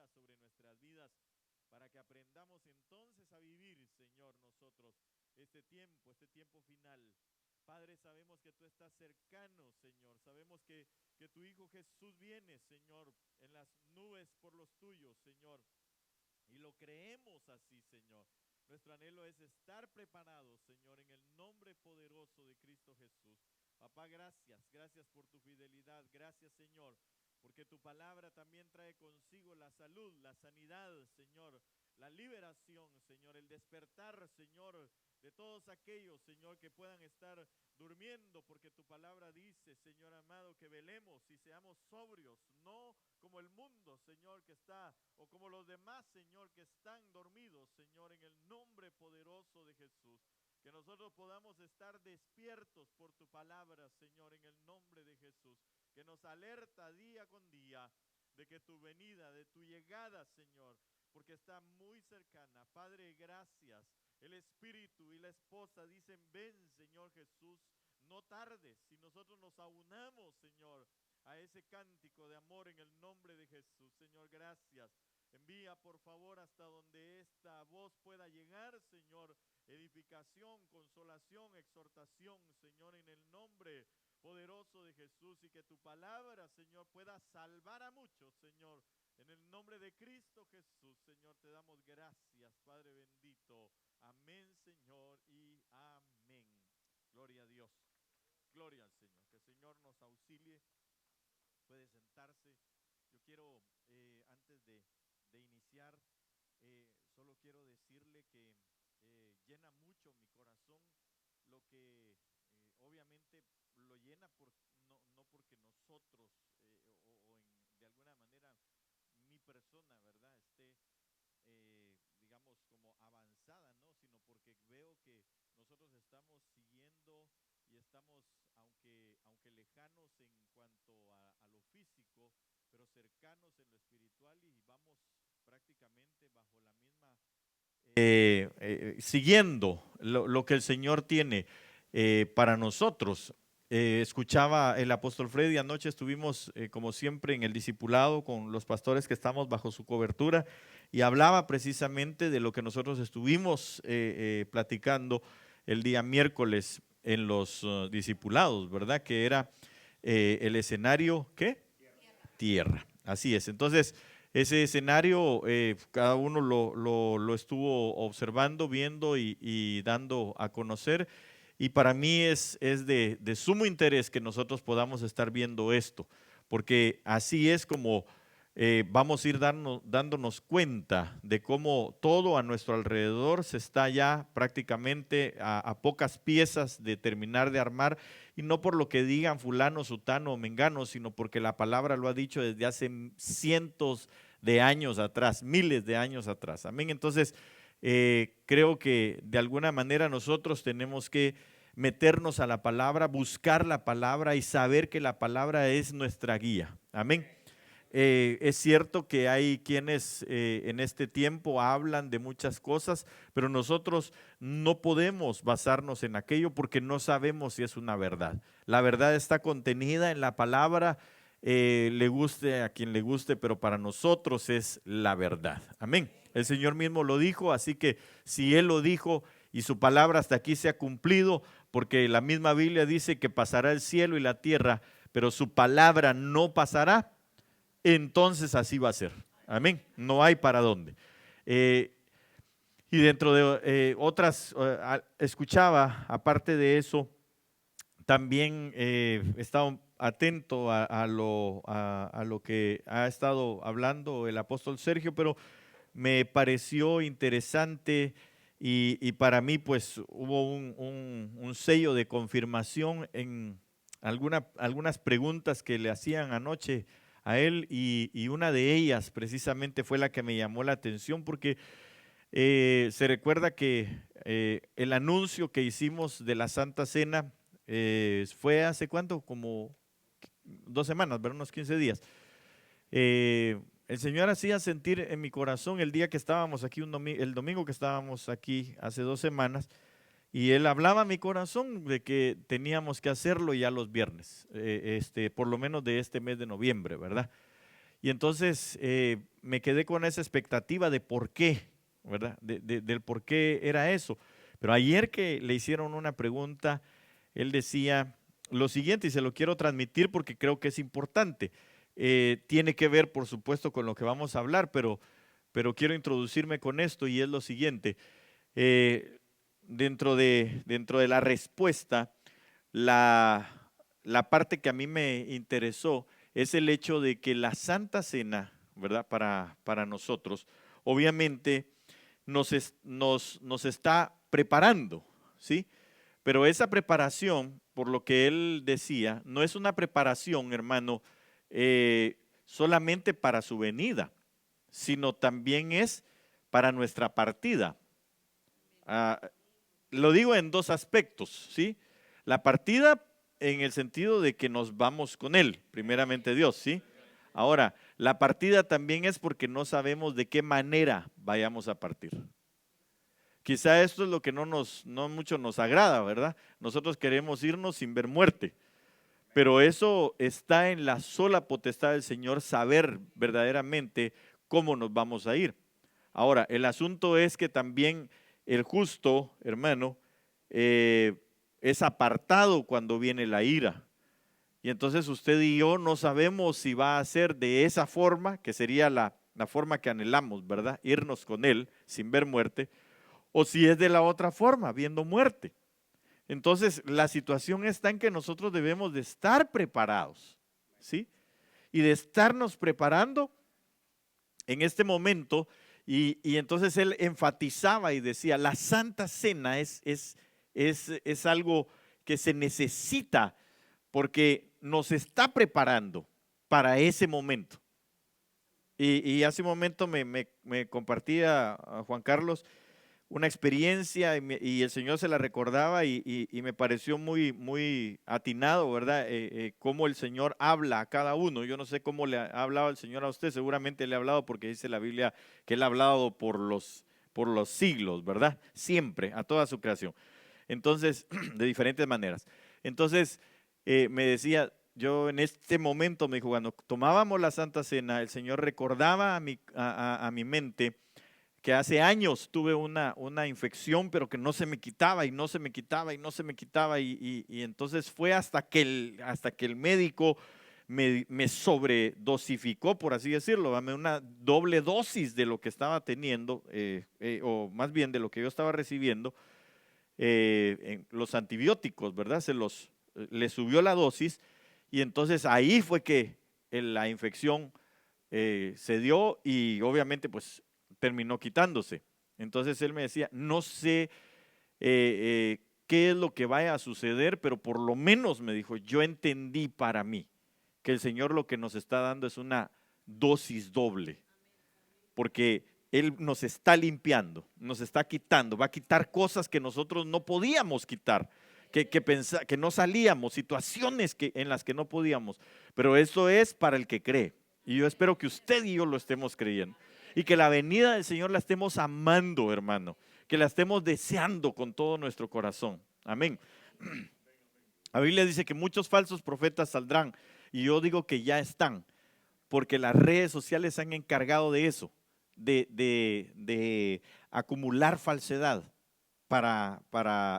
sabiduría sobre nuestras vidas, para que aprendamos entonces a vivir, Señor, nosotros este tiempo final. Padre, sabemos que tú estás cercano, Señor. Sabemos que tu Hijo Jesús viene, Señor, en las nubes por los tuyos, Señor. Y lo creemos así, Señor. Nuestro anhelo es estar preparados, Señor, en el nombre poderoso de Cristo Jesús. Papá, gracias, gracias por tu fidelidad. Gracias, Señor, porque tu palabra también trae consigo la salud, la sanidad, Señor, la liberación, Señor, el despertar, Señor, de todos aquellos, Señor, que puedan estar durmiendo, porque tu palabra dice, Señor amado, que velemos y seamos sobrios, no como el mundo, Señor, que está, o como los demás, Señor, que están dormidos, Señor, en el nombre poderoso de Jesús. Que nosotros podamos estar despiertos por tu palabra, Señor, en el nombre de Jesús, que nos alerta día con día de que tu venida, de tu llegada, Señor, porque está muy cercana. Padre, gracias. El Espíritu y la esposa dicen, ven, Señor Jesús, no tardes. Si nosotros nos aunamos, Señor, a ese cántico de amor en el nombre de Jesús, Señor, gracias. Envía, por favor, hasta donde esta voz pueda llegar, Señor, edificación, consolación, exhortación, Señor, en el nombre poderoso de Jesús, y que tu palabra, Señor, pueda salvar a muchos, Señor, en el nombre de Cristo Jesús. Señor, te damos gracias, Padre bendito. Amén, Señor, y amén. Gloria a Dios. Gloria al Señor. Que el Señor nos auxilie. Puede sentarse. Yo quiero, antes de iniciar, solo quiero decirle que llena mucho mi corazón lo que obviamente lo llena no porque nosotros de alguna manera mi persona, ¿verdad?, esté digamos como avanzada, ¿no? Sino porque veo que nosotros estamos siguiendo y estamos, aunque lejanos en cuanto a lo físico, pero cercanos en lo espiritual, y vamos prácticamente bajo la misma, siguiendo lo que el Señor tiene para nosotros. Escuchaba el apóstol Freddy, anoche estuvimos como siempre en el discipulado con los pastores que estamos bajo su cobertura, y hablaba precisamente de lo que nosotros estuvimos platicando el día miércoles en los discipulados, ¿verdad? Que era el escenario, ¿qué? Tierra. Así es. Entonces, ese escenario cada uno lo estuvo observando, viendo y dando a conocer. Y para mí es de sumo interés que nosotros podamos estar viendo esto, porque así es como vamos a ir dándonos cuenta de cómo todo a nuestro alrededor se está ya prácticamente a pocas piezas de terminar de armar, y no por lo que digan fulano, sutano o mengano, sino porque la palabra lo ha dicho desde hace cientos de años atrás, miles de años atrás. Amén. Entonces, creo que de alguna manera nosotros tenemos que meternos a la palabra, buscar la palabra y saber que la palabra es nuestra guía. Amén. Es cierto que hay quienes en este tiempo hablan de muchas cosas, pero nosotros no podemos basarnos en aquello porque no sabemos si es una verdad. La verdad está contenida en la palabra, le guste a quien le guste, pero para nosotros es la verdad. Amén. El Señor mismo lo dijo, así que si Él lo dijo y su palabra hasta aquí se ha cumplido, porque la misma Biblia dice que pasará el cielo y la tierra, pero su palabra no pasará, entonces así va a ser. Amén. No hay para dónde. Y dentro de otras, escuchaba, aparte de eso, también he estado atento a lo que ha estado hablando el apóstol Sergio, pero me pareció interesante y para mí pues hubo un sello de confirmación en algunas preguntas que le hacían anoche a él, y una de ellas precisamente fue la que me llamó la atención, porque se recuerda que el anuncio que hicimos de la Santa Cena fue hace cuánto, como 2 semanas, ¿verdad? Unos 15 días. El Señor hacía sentir en mi corazón el día que estábamos aquí, el domingo que estábamos aquí hace 2 semanas, y Él hablaba a mi corazón de que teníamos que hacerlo ya los viernes, por lo menos de este mes de noviembre, ¿verdad? Y entonces me quedé con esa expectativa de por qué, ¿verdad? Del por qué era eso. Pero ayer que le hicieron una pregunta, él decía lo siguiente, y se lo quiero transmitir porque creo que es importante. Tiene que ver, por supuesto, con lo que vamos a hablar, pero quiero introducirme con esto y es lo siguiente. Eh, dentro de la respuesta, la parte que a mí me interesó es el hecho de que la Santa Cena, ¿verdad? Para nosotros, obviamente nos está preparando, ¿sí? Pero esa preparación, por lo que él decía, no es una preparación, hermano, solamente para su venida, sino también es para nuestra partida. Ah, lo digo en dos aspectos, ¿sí? La partida en el sentido de que nos vamos con Él, primeramente Dios, ¿sí? Ahora, la partida también es porque no sabemos de qué manera vayamos a partir. Quizá esto es lo que no mucho nos agrada, ¿verdad? Nosotros queremos irnos sin ver muerte, pero eso está en la sola potestad del Señor saber verdaderamente cómo nos vamos a ir. Ahora, el asunto es que también el justo, hermano, eh, es apartado cuando viene la ira. Y entonces usted y yo no sabemos si va a ser de esa forma, que sería la forma que anhelamos, ¿verdad? Irnos con Él sin ver muerte, o si es de la otra forma, viendo muerte. Entonces, la situación está en que nosotros debemos de estar preparados, ¿sí? Y de estarnos preparando en este momento. Y entonces él enfatizaba y decía, la Santa Cena es algo que se necesita porque nos está preparando para ese momento. Y hace un momento me compartía a Juan Carlos una experiencia y el Señor se la recordaba y me pareció muy atinado, ¿verdad? Cómo el Señor habla a cada uno. Yo no sé cómo le ha hablado el Señor a usted, seguramente le ha hablado porque dice la Biblia que Él ha hablado por los siglos, ¿verdad? Siempre, a toda su creación. Entonces, de diferentes maneras. Entonces, me decía, yo en este momento, me dijo, cuando tomábamos la Santa Cena, el Señor recordaba a mi mente que hace años tuve una infección, pero que no se me quitaba y no se me quitaba y no se me quitaba. Y entonces fue hasta que el médico me sobredosificó, por así decirlo, dame una doble dosis de lo que estaba teniendo, o más bien de lo que yo estaba recibiendo, en los antibióticos, ¿verdad? Le subió la dosis y entonces ahí fue que la infección se dio y obviamente pues terminó quitándose. Entonces él me decía, no sé qué es lo que vaya a suceder, pero por lo menos me dijo, yo entendí para mí que el Señor lo que nos está dando es una dosis doble, porque Él nos está limpiando, nos está quitando, va a quitar cosas que nosotros no podíamos quitar, que no salíamos, situaciones en las que no podíamos, pero eso es para el que cree. Y yo espero que usted y yo lo estemos creyendo. Y que la venida del Señor la estemos amando, hermano. Que la estemos deseando con todo nuestro corazón. Amén. La Biblia dice que muchos falsos profetas saldrán. Y yo digo que ya están. Porque las redes sociales se han encargado de eso. De acumular falsedad.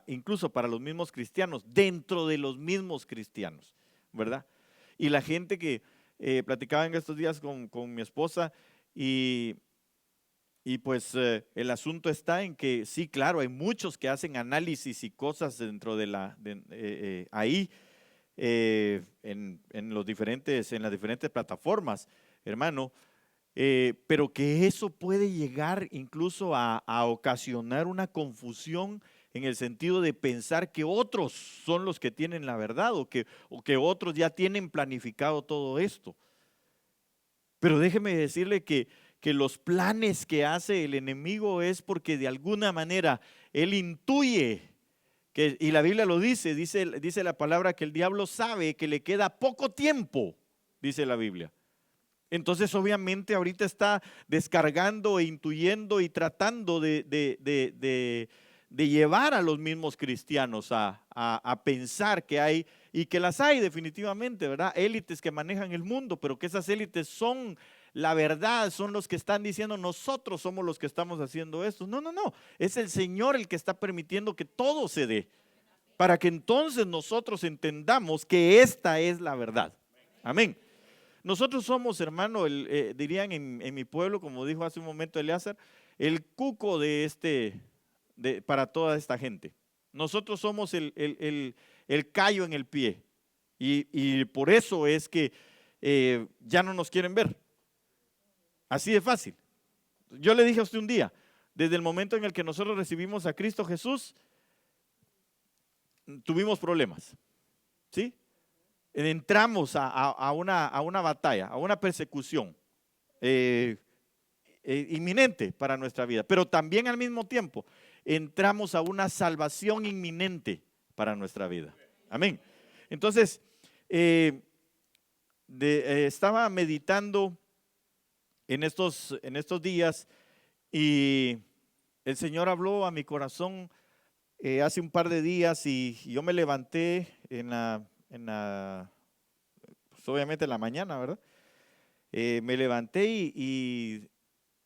Incluso para los mismos cristianos. Dentro de los mismos cristianos. ¿Verdad? Y la gente que platicaba en estos días con mi esposa y pues el asunto está en que sí, claro, hay muchos que hacen análisis y cosas dentro de ahí en las diferentes plataformas, hermano, pero que eso puede llegar incluso a ocasionar una confusión en el sentido de pensar que otros son los que tienen la verdad o que otros ya tienen planificado todo esto. Pero déjeme decirle que los planes que hace el enemigo es porque de alguna manera él intuye, y la Biblia lo dice la palabra que el diablo sabe que le queda poco tiempo, dice la Biblia. Entonces obviamente ahorita está descargando e intuyendo y tratando de llevar a los mismos cristianos a pensar que hay y que las hay definitivamente, ¿verdad? Élites que manejan el mundo, pero que esas élites son la verdad, son los que están diciendo nosotros somos los que estamos haciendo esto. No, no, no, es el Señor el que está permitiendo que todo se dé, para que entonces nosotros entendamos que esta es la verdad. Amén. Nosotros somos, hermano, dirían en mi pueblo, como dijo hace un momento Eleazar, el cuco para toda esta gente. Nosotros somos el callo en el pie y por eso es que ya no nos quieren ver. Así de fácil. Yo le dije a usted un día, desde el momento en el que nosotros recibimos a Cristo Jesús, tuvimos problemas, ¿sí? Entramos a una batalla, a una persecución inminente para nuestra vida, pero también al mismo tiempo entramos a una salvación inminente para nuestra vida. Amén. Entonces, estaba meditando en estos días y el Señor habló a mi corazón hace un par de días y yo me levanté pues obviamente en la mañana, ¿verdad? Me levanté y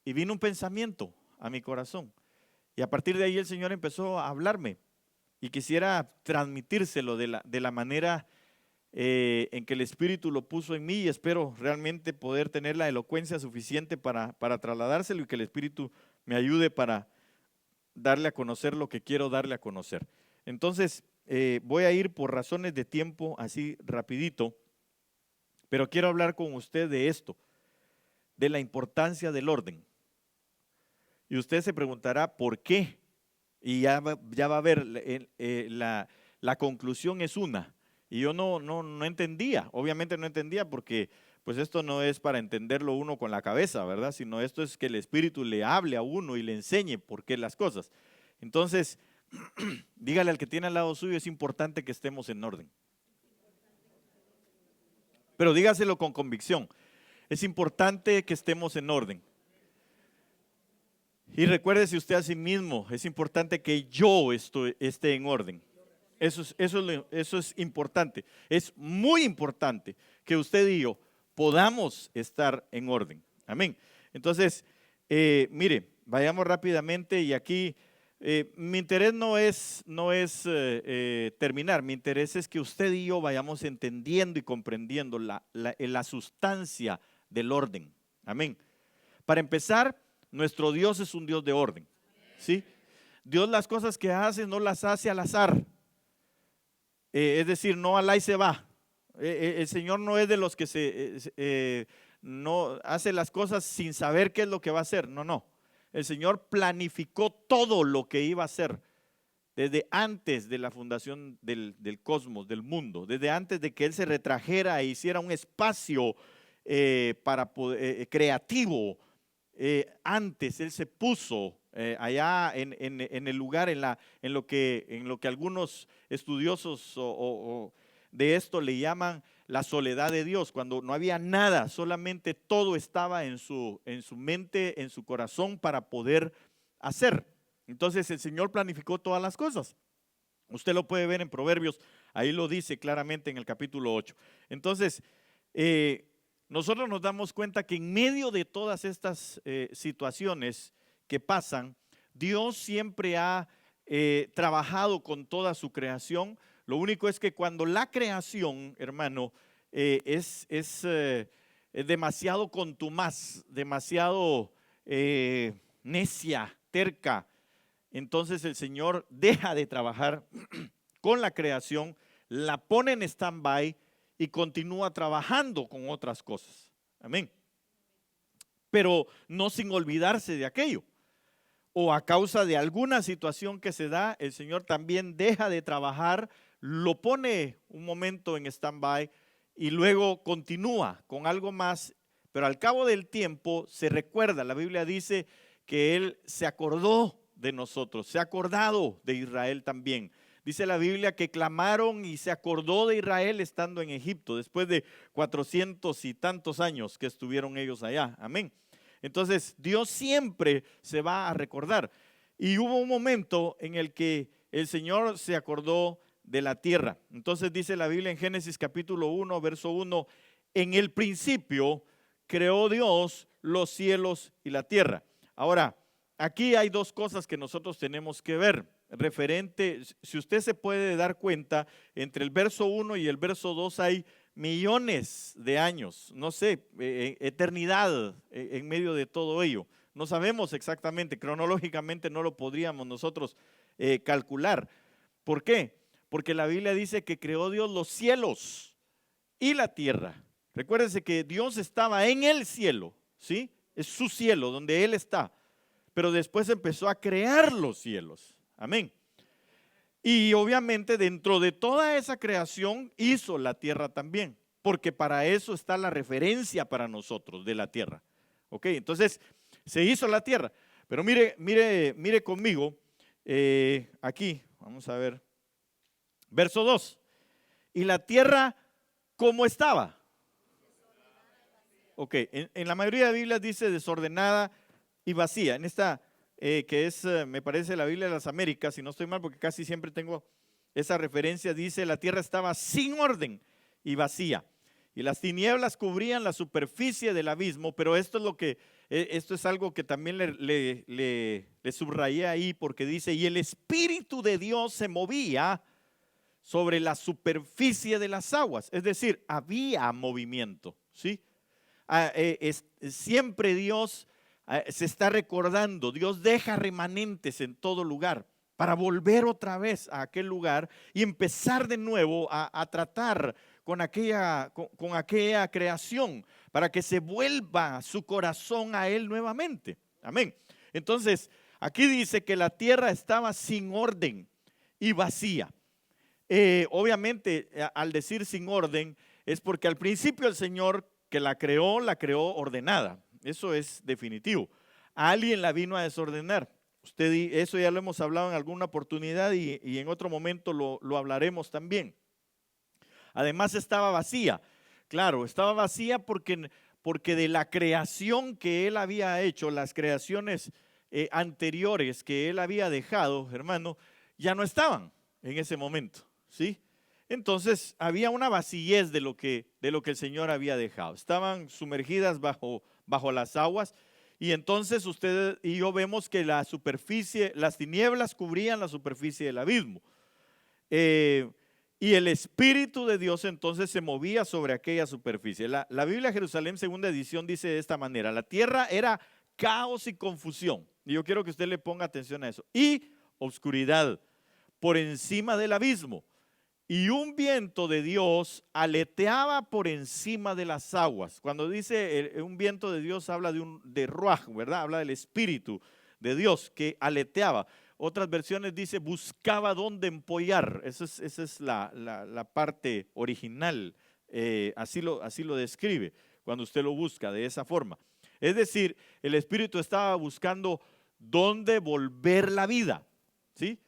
vino un pensamiento a mi corazón. Y a partir de ahí el Señor empezó a hablarme y quisiera transmitírselo de la manera en que el Espíritu lo puso en mí y espero realmente poder tener la elocuencia suficiente para trasladárselo y que el Espíritu me ayude para darle a conocer lo que quiero darle a conocer. Entonces, voy a ir por razones de tiempo así rapidito, pero quiero hablar con usted de esto, de la importancia del orden. Y usted se preguntará ¿por qué? Y ya va a ver, la conclusión es una. Y yo no entendía, obviamente no entendía porque pues esto no es para entenderlo uno con la cabeza, ¿verdad? Sino esto es que el Espíritu le hable a uno y le enseñe por qué las cosas. Entonces, dígale al que tiene al lado suyo, es importante que estemos en orden. Pero dígaselo con convicción, es importante que estemos en orden. Y recuérdese usted a sí mismo, es importante que yo esté en orden. Eso es importante, es muy importante que usted y yo podamos estar en orden. Amén. Entonces, mire, vayamos rápidamente y aquí mi interés no es terminar, mi interés es que usted y yo vayamos entendiendo y comprendiendo la sustancia del orden. Amén. Para empezar, nuestro Dios es un Dios de orden, ¿sí? Dios las cosas que hace no las hace al azar, es decir, no al ahí se va. El Señor no es de los que no hace las cosas sin saber qué es lo que va a hacer, no. El Señor planificó todo lo que iba a hacer desde antes de la fundación del cosmos, del mundo, desde antes de que Él se retrajera e hiciera un espacio creativo. Antes Él se puso allá en el lugar, en lo que algunos estudiosos de esto le llaman la soledad de Dios, cuando no había nada, solamente todo estaba en su mente, en su corazón para poder hacer. Entonces el Señor planificó todas las cosas. Usted lo puede ver en Proverbios, ahí lo dice claramente en el capítulo 8. Entonces, nosotros nos damos cuenta que en medio de todas estas situaciones que pasan, Dios siempre ha trabajado con toda su creación. Lo único es que cuando la creación, hermano, es demasiado contumaz, demasiado necia, terca, entonces el Señor deja de trabajar con la creación, la pone en stand-by y continúa trabajando con otras cosas. Amén. Pero no sin olvidarse de aquello. O a causa de alguna situación que se da, el Señor también deja de trabajar, lo pone un momento en stand-by y luego continúa con algo más, pero al cabo del tiempo se recuerda, la Biblia dice que Él se acordó de nosotros, se ha acordado de Israel también. Dice la Biblia que clamaron y se acordó de Israel estando en Egipto, después de 400 y tantos años que estuvieron ellos allá. Amén. Entonces, Dios siempre se va a recordar. Y hubo un momento en el que el Señor se acordó de la tierra. Entonces dice la Biblia en Génesis capítulo 1, verso 1, en el principio creó Dios los cielos y la tierra. Ahora, aquí hay dos cosas que nosotros tenemos que ver. Referente, si usted se puede dar cuenta, entre el verso 1 y el verso 2 hay millones de años, no sé, eternidad en medio de todo ello. No sabemos exactamente, cronológicamente no lo podríamos nosotros calcular. ¿Por qué? Porque la Biblia dice que creó Dios los cielos y la tierra. Recuérdense que Dios estaba en el cielo, ¿sí? Es su cielo, donde Él está. Pero después empezó a crear los cielos. Amén. Y obviamente dentro de toda esa creación hizo la tierra también, porque para eso está la referencia para nosotros de la tierra. Ok, entonces se hizo la tierra. Pero mire conmigo, aquí, vamos a ver, verso 2. Y la tierra, ¿cómo estaba? Ok, en la mayoría de Biblias dice desordenada y vacía. En esta que es, me parece, la Biblia de las Américas, si no estoy mal, porque casi siempre tengo esa referencia, dice, la tierra estaba sin orden y vacía, y las tinieblas cubrían la superficie del abismo. Pero esto es lo que, esto es algo que también le subrayé ahí, porque dice, y el Espíritu de Dios se movía sobre la superficie de las aguas. Es decir, había movimiento, ¿sí? Siempre Dios se está recordando, Dios deja remanentes en todo lugar para volver otra vez a aquel lugar y empezar de nuevo a tratar con aquella creación, para que se vuelva su corazón a Él nuevamente. Amén. Entonces, aquí dice que la tierra estaba sin orden y vacía. Obviamente, al decir sin orden, es porque al principio el Señor que la creó ordenada. Eso es definitivo. Alguien la vino a desordenar. Eso ya lo hemos hablado en alguna oportunidad y en otro momento lo hablaremos también. Además estaba vacía. Claro, estaba vacía porque de la creación que Él había hecho, las creaciones anteriores que Él había dejado, hermano, ya no estaban en ese momento, ¿sí? Entonces había una vacillez de lo que el Señor había dejado. Estaban sumergidas bajo las aguas, y entonces usted y yo vemos que la superficie, las tinieblas cubrían la superficie del abismo. Y el Espíritu de Dios entonces se movía sobre aquella superficie. La Biblia Jerusalén, segunda edición, dice de esta manera: la tierra era caos y confusión. Y yo quiero que usted le ponga atención a eso. Y oscuridad por encima del abismo. Y un viento de Dios aleteaba por encima de las aguas. Cuando dice un viento de Dios, habla de ruaj, ¿verdad? Habla del Espíritu de Dios que aleteaba. Otras versiones dice buscaba dónde empollar. Esa es la parte original. Así lo describe cuando usted lo busca de esa forma. Es decir, el Espíritu estaba buscando dónde volver la vida, ¿sí?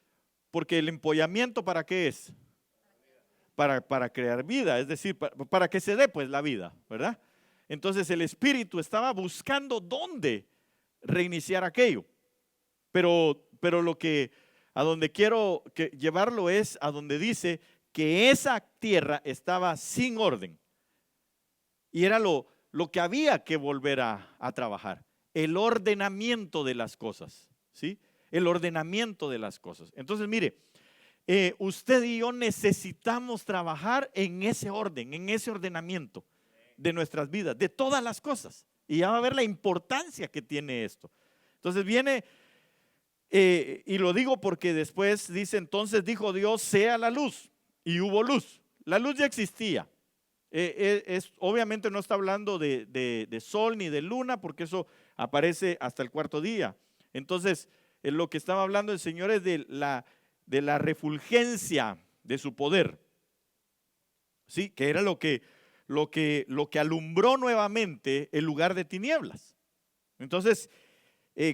Porque el empollamiento, ¿para qué es? Para crear vida, es decir, para que se dé pues la vida, ¿verdad? Entonces el Espíritu estaba buscando dónde reiniciar aquello. Pero a donde quiero llevarlo es a donde dice que esa tierra estaba sin orden. Y era lo que había que volver a trabajar. El ordenamiento de las cosas, ¿sí? El ordenamiento de las cosas. Entonces, mire, usted y yo necesitamos trabajar en ese orden, en ese ordenamiento de nuestras vidas, de todas las cosas. Y ya va a ver la importancia que tiene esto. Entonces viene, y lo digo porque después dice, entonces dijo Dios, sea la luz, y hubo luz. La luz ya existía. Obviamente no está hablando de sol ni de luna, porque eso aparece hasta el cuarto día. Entonces, lo que estaba hablando el Señor es de la refulgencia de su poder, ¿sí? Que era lo que alumbró nuevamente el lugar de tinieblas. Entonces,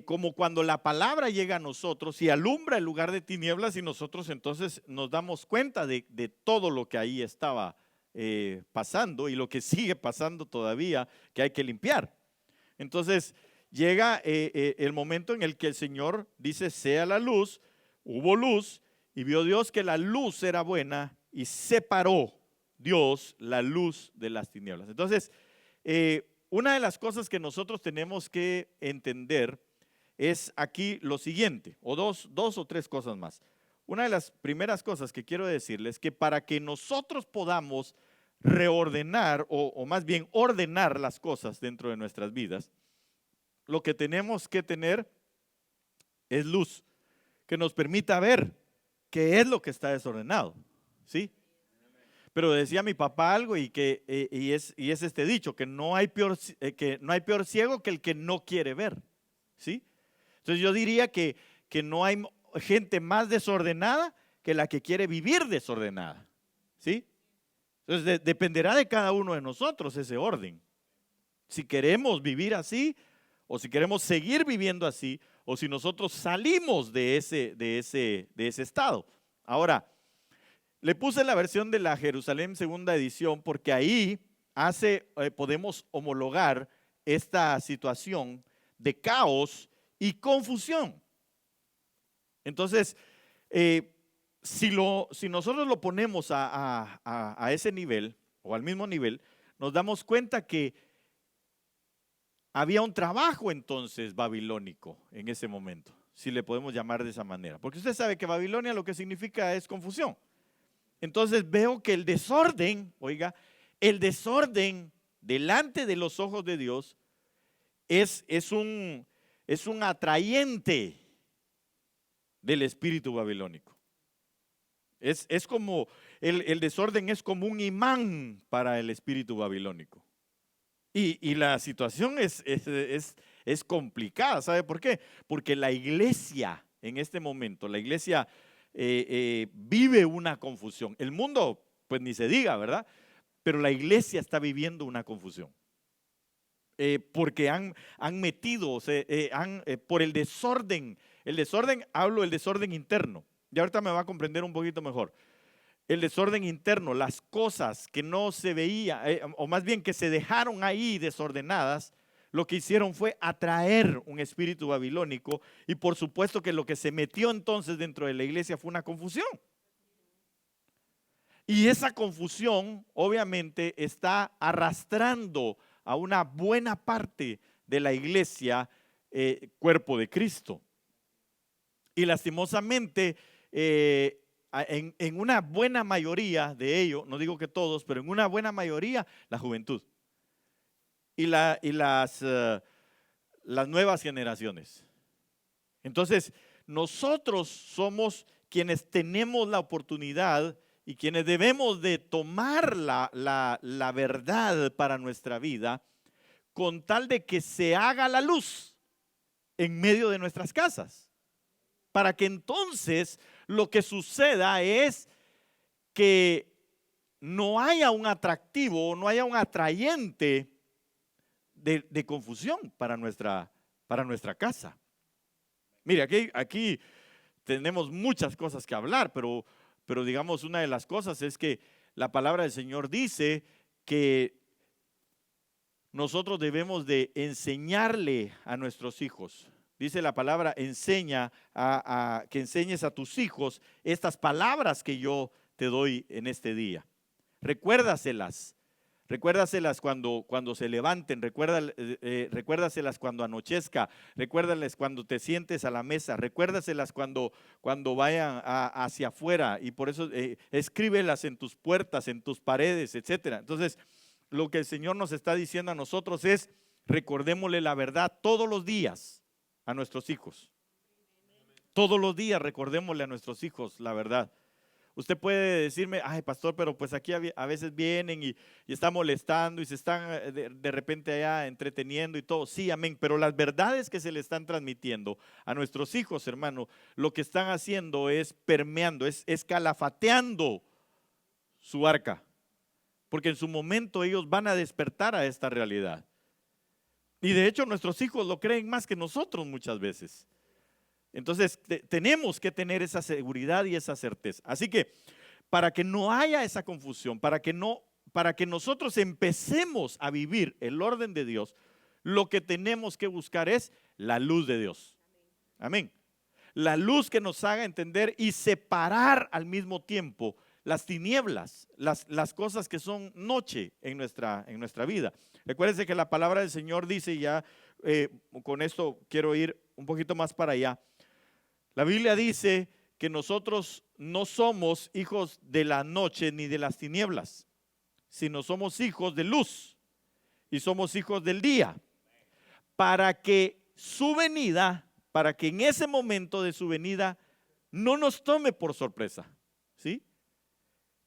como cuando la palabra llega a nosotros y alumbra el lugar de tinieblas, y nosotros entonces nos damos cuenta de todo lo que ahí estaba pasando y lo que sigue pasando todavía, que hay que limpiar. Entonces llega el momento en el que el Señor dice, sea la luz, hubo luz, Y vio Dios que la luz era buena y separó Dios la luz de las tinieblas. Entonces, una de las cosas que nosotros tenemos que entender es aquí lo siguiente, o dos o tres cosas más. Una de las primeras cosas que quiero decirles es que para que nosotros podamos reordenar o más bien ordenar las cosas dentro de nuestras vidas, lo que tenemos que tener es luz que nos permita ver qué es lo que está desordenado, ¿sí? Pero decía mi papá algo y es este dicho, que no hay peor ciego que el que no quiere ver, ¿sí? Entonces yo diría que no hay gente más desordenada que la que quiere vivir desordenada, ¿sí? Entonces dependerá de cada uno de nosotros ese orden. Si queremos vivir así o si queremos seguir viviendo así o si nosotros salimos de ese estado. Ahora, le puse la versión de la Jerusalén segunda edición porque ahí podemos homologar esta situación de caos y confusión. Entonces, si nosotros lo ponemos a ese nivel o al mismo nivel, nos damos cuenta que había un trabajo entonces babilónico en ese momento, si le podemos llamar de esa manera. Porque usted sabe que Babilonia lo que significa es confusión. Entonces veo que el desorden, oiga, el desorden delante de los ojos de Dios es un atrayente del espíritu babilónico. Es como, el desorden es como un imán para el espíritu babilónico. Y la situación es complicada, ¿sabe por qué? Porque la iglesia en este momento, la iglesia vive una confusión. El mundo, pues ni se diga, ¿verdad? Pero la iglesia está viviendo una confusión. Porque han metido, por el desorden, hablo del desorden interno. Y ahorita me va a comprender un poquito mejor. El desorden interno, las cosas que no se veía, o más bien que se dejaron ahí desordenadas, lo que hicieron fue atraer un espíritu babilónico y por supuesto que lo que se metió entonces dentro de la iglesia fue una confusión. Y esa confusión obviamente está arrastrando a una buena parte de la iglesia, cuerpo de Cristo. Y lastimosamente, en una buena mayoría de ellos, no digo que todos, pero en una buena mayoría, la juventud y las nuevas generaciones. Entonces, nosotros somos quienes tenemos la oportunidad y quienes debemos de tomar la verdad para nuestra vida con tal de que se haga la luz en medio de nuestras casas. Para que entonces lo que suceda es que no haya un atractivo, no haya un atrayente de confusión para nuestra casa. Mire, aquí tenemos muchas cosas que hablar, pero digamos una de las cosas es que la palabra del Señor dice que nosotros debemos de enseñarle a nuestros hijos. Dice la palabra, que enseñes a tus hijos estas palabras que yo te doy en este día. Recuérdaselas cuando se levanten, recuérdaselas cuando anochezca, recuérdales cuando te sientes a la mesa, recuérdaselas cuando vayan hacia afuera y por eso escríbelas en tus puertas, en tus paredes, etcétera. Entonces, lo que el Señor nos está diciendo a nosotros es, recordémosle la verdad todos los días a nuestros hijos. Todos los días recordémosle a nuestros hijos la verdad. Usted puede decirme, ay pastor, pero pues aquí a veces vienen y están molestando y se están de repente allá entreteniendo y todo. Sí, amén, pero las verdades que se le están transmitiendo a nuestros hijos, hermano, lo que están haciendo es permeando, es calafateando su arca. Porque en su momento ellos van a despertar a esta realidad. Y de hecho nuestros hijos lo creen más que nosotros muchas veces. Entonces tenemos que tener esa seguridad y esa certeza. Así que para que no haya esa confusión, para que nosotros empecemos a vivir el orden de Dios, lo que tenemos que buscar es la luz de Dios. Amén. la luz que nos haga entender y separar al mismo tiempo las tinieblas, las cosas que son noche en nuestra vida. Recuérdense que la palabra del Señor dice, y ya con esto quiero ir un poquito más para allá. La Biblia dice que nosotros no somos hijos de la noche ni de las tinieblas, sino somos hijos de luz y somos hijos del día, para que su venida, para que en ese momento de su venida no nos tome por sorpresa, ¿sí?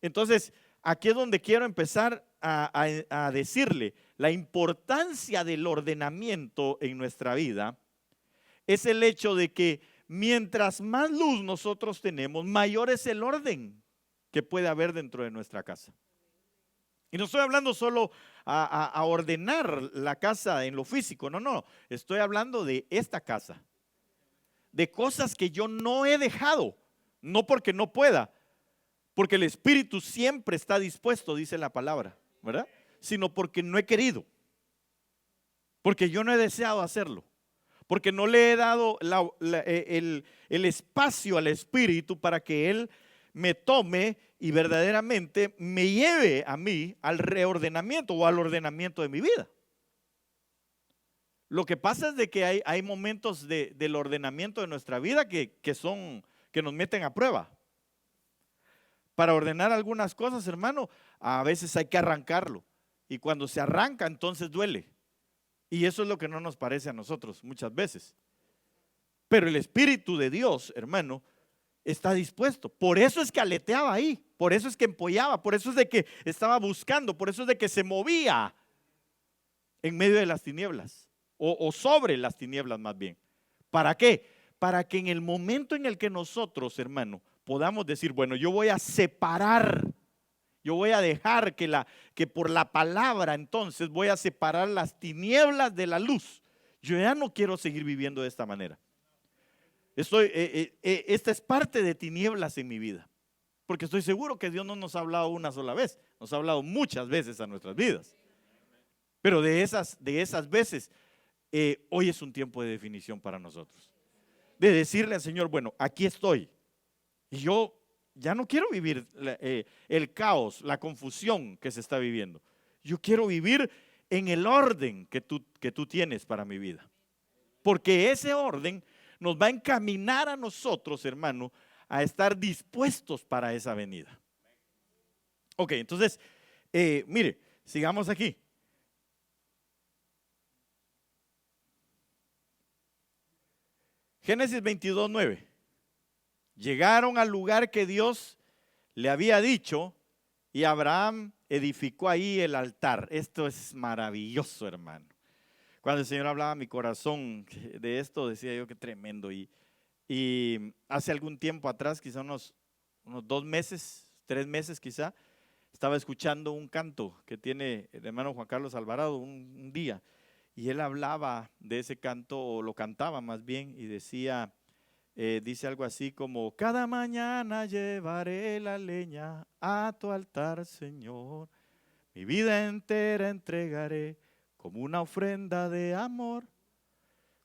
Entonces, aquí es donde quiero empezar a decirle la importancia del ordenamiento en nuestra vida. Es el hecho de que mientras más luz nosotros tenemos, mayor es el orden que puede haber dentro de nuestra casa. Y no estoy hablando solo a ordenar la casa en lo físico, no, estoy hablando de esta casa, de cosas que yo no he dejado, no porque no pueda, porque el Espíritu siempre está dispuesto, dice la palabra, ¿verdad? Sino porque no he querido, porque yo no he deseado hacerlo, porque no le he dado el espacio al Espíritu para que Él me tome y verdaderamente me lleve a mí al reordenamiento o al ordenamiento de mi vida. Lo que pasa es de que hay momentos del ordenamiento de nuestra vida que nos meten a prueba. Para ordenar algunas cosas, hermano, a veces hay que arrancarlo. Y cuando se arranca, entonces duele. Y eso es lo que no nos parece a nosotros muchas veces. Pero el Espíritu de Dios, hermano, está dispuesto. Por eso es que aleteaba ahí. Por eso es que empollaba. Por eso es de que estaba buscando. Por eso es de que se movía en medio de las tinieblas. O sobre las tinieblas más bien. ¿Para qué? Para que en el momento en el que nosotros, hermano, podamos decir, bueno, yo voy a separar, yo voy a dejar que por la palabra entonces voy a separar las tinieblas de la luz. Yo ya no quiero seguir viviendo de esta manera. Esta es parte de tinieblas en mi vida, porque estoy seguro que Dios no nos ha hablado una sola vez, nos ha hablado muchas veces a nuestras vidas. Pero de esas veces, hoy es un tiempo de definición para nosotros. De decirle al Señor, bueno, aquí estoy. Y yo ya no quiero vivir el caos, la confusión que se está viviendo. Yo quiero vivir en el orden que tú tienes para mi vida. Porque ese orden nos va a encaminar a nosotros, hermano, a estar dispuestos para esa venida. Ok, entonces, mire, sigamos aquí. Génesis 22:9. Llegaron al lugar que Dios le había dicho y Abraham edificó ahí el altar. Esto es maravilloso, hermano. Cuando el Señor hablaba a mi corazón de esto, decía yo, qué tremendo. Y hace algún tiempo atrás, quizá unos 2 meses, 3 meses quizá, estaba escuchando un canto que tiene el hermano Juan Carlos Alvarado un día. Y él hablaba de ese canto, o lo cantaba más bien, y decía... dice algo así como: cada mañana llevaré la leña a tu altar, Señor. Mi vida entera entregaré como una ofrenda de amor.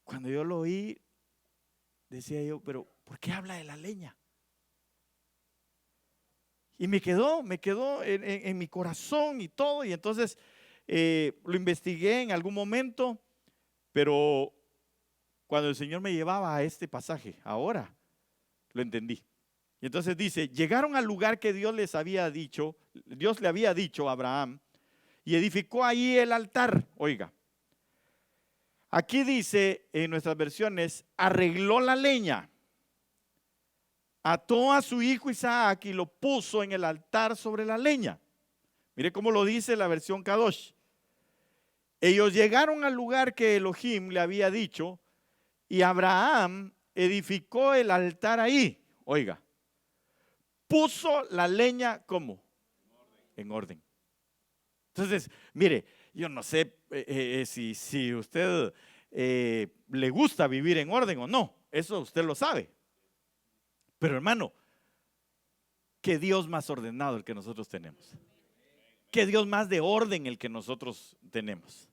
Cuando yo lo oí, decía yo, pero ¿por qué habla de la leña? Y me quedó en mi corazón y todo. Y entonces lo investigué en algún momento, pero cuando el Señor me llevaba a este pasaje, ahora lo entendí. Y entonces dice, llegaron al lugar que Dios le había dicho a Abraham, y edificó ahí el altar. Oiga, aquí dice en nuestras versiones, arregló la leña, ató a su hijo Isaac y lo puso en el altar sobre la leña. Mire cómo lo dice la versión Kadosh. Ellos llegaron al lugar que Elohim le había dicho, y Abraham edificó el altar ahí. Oiga, puso la leña ¿cómo? En orden. Entonces, mire, yo no sé si usted le gusta vivir en orden o no. Eso usted lo sabe. Pero hermano, qué Dios más ordenado el que nosotros tenemos. Qué Dios más de orden el que nosotros tenemos.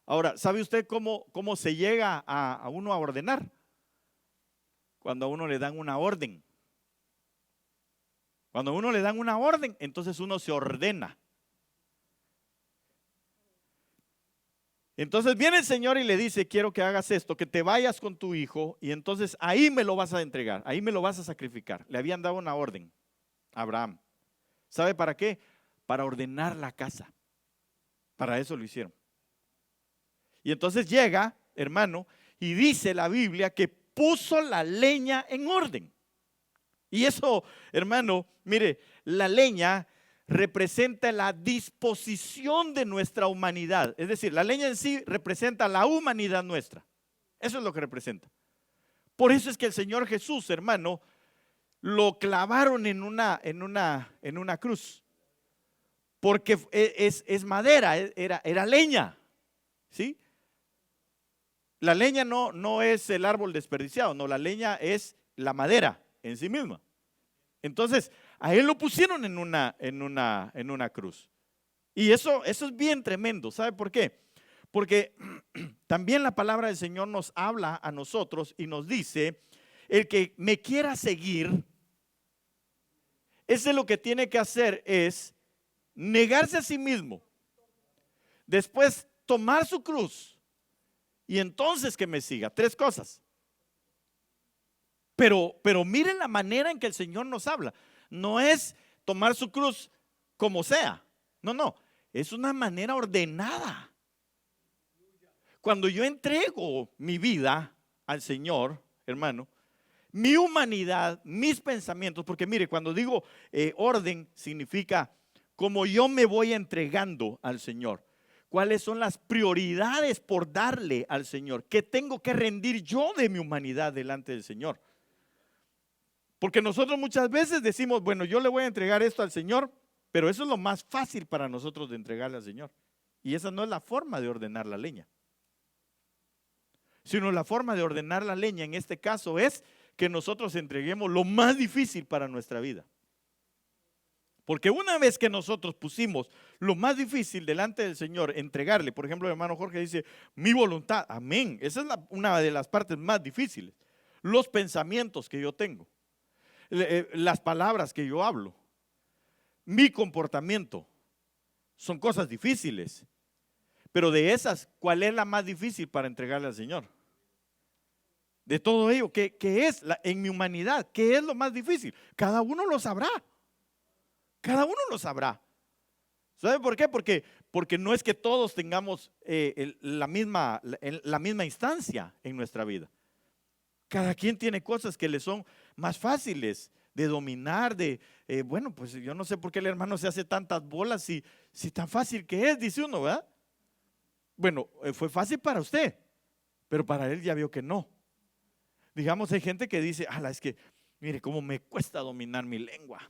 Ahora, ¿sabe usted cómo se llega a uno a ordenar? Cuando a uno le dan una orden. Cuando a uno le dan una orden, entonces uno se ordena. Entonces viene el Señor y le dice, quiero que hagas esto, que te vayas con tu hijo y entonces ahí me lo vas a entregar, ahí me lo vas a sacrificar. Le habían dado una orden a Abraham. ¿Sabe para qué? Para ordenar la casa. Para eso lo hicieron. Y entonces llega, hermano, y dice la Biblia que puso la leña en orden. Y eso, hermano, mire, la leña representa la disposición de nuestra humanidad. Es decir, la leña en sí representa la humanidad nuestra. Eso es lo que representa. Por eso es que el Señor Jesús, hermano, lo clavaron en una cruz. Porque es madera, era leña. ¿Sí? La leña no es el árbol desperdiciado, no, la leña es la madera en sí misma. Entonces, a él lo pusieron en una cruz. Y eso es bien tremendo. ¿Sabe por qué? Porque también la palabra del Señor nos habla a nosotros y nos dice, el que me quiera seguir, ese lo que tiene que hacer es negarse a sí mismo, después tomar su cruz y entonces que me siga. 3 cosas. Pero miren la manera en que el Señor nos habla. No es tomar su cruz como sea. No. Es una manera ordenada. Cuando yo entrego mi vida al Señor, hermano, mi humanidad, mis pensamientos, porque mire, cuando digo orden, significa como yo me voy entregando al Señor. ¿Cuáles son las prioridades por darle al Señor? ¿Qué tengo que rendir yo de mi humanidad delante del Señor? Porque nosotros muchas veces decimos, bueno, yo le voy a entregar esto al Señor, pero eso es lo más fácil para nosotros de entregarle al Señor. Y esa no es la forma de ordenar la leña. Sino la forma de ordenar la leña en este caso es que nosotros entreguemos lo más difícil para nuestra vida. Porque una vez que nosotros pusimos lo más difícil delante del Señor, entregarle, por ejemplo, el hermano Jorge dice, mi voluntad, amén. Esa es una de las partes más difíciles. Los pensamientos que yo tengo, las palabras que yo hablo, mi comportamiento, son cosas difíciles. Pero de esas, ¿cuál es la más difícil para entregarle al Señor? De todo ello, ¿qué es en mi humanidad? ¿Qué es lo más difícil? Cada uno lo sabrá. Cada uno lo sabrá. ¿Sabe por qué? Porque no es que todos tengamos la misma instancia en nuestra vida. Cada quien tiene cosas que le son más fáciles de dominar, bueno, pues yo no sé por qué el hermano se hace tantas bolas si tan fácil que es, dice uno, ¿verdad? Bueno, fue fácil para usted, pero para él ya vio que no. Digamos, hay gente que dice, es que, mire, cómo me cuesta dominar mi lengua.